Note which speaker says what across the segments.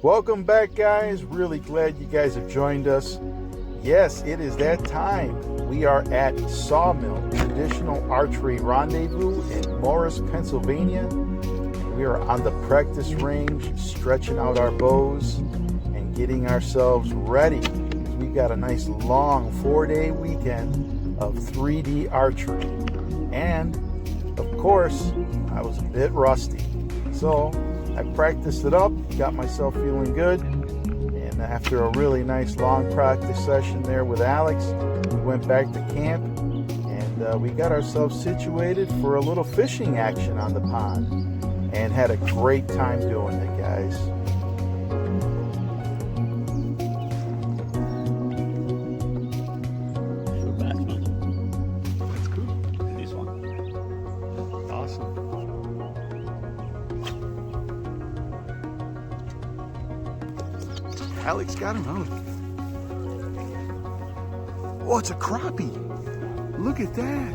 Speaker 1: Welcome back, guys. Really glad you guys have joined us. Yes, it is that time. We are at Sawmill Traditional Archery Rendezvous in Morris, Pennsylvania. We are on the practice range, stretching out our bows and getting ourselves ready. We got a nice long 4-day weekend of 3D archery. And, of course, I was a bit rusty. So I practiced it up, got myself feeling good, and after a really nice long practice session there with Alex, we went back to camp and we got ourselves situated for a little fishing action on the pond and had a great time doing it, guys.
Speaker 2: That's cool. This one. Awesome.
Speaker 1: Alex got him out. Oh, it's a crappie. Look at that.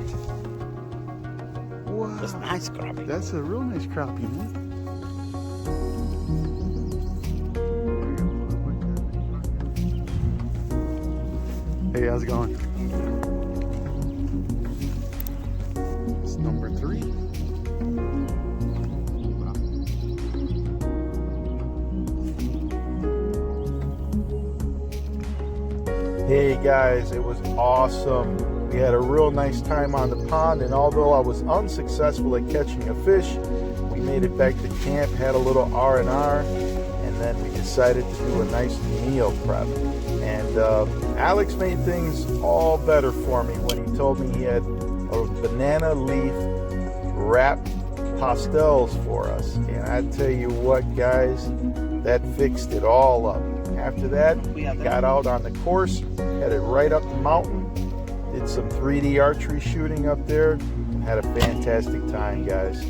Speaker 1: Wow.
Speaker 2: That's a nice crappie.
Speaker 1: That's a real nice crappie, man. Hey, how's it going? It's number 3. Hey guys, it was awesome. We had a real nice time on the pond, and although I was unsuccessful at catching a fish, we made it back to camp, had a little R&R, and then we decided to do a nice meal prep. And Alex made things all better for me when he told me he had a banana leaf wrapped pastels for us. And I tell you what, guys, that fixed it all up. After that, we got out on the course, headed right up the mountain, did some 3D archery shooting up there, and had a fantastic time, guys.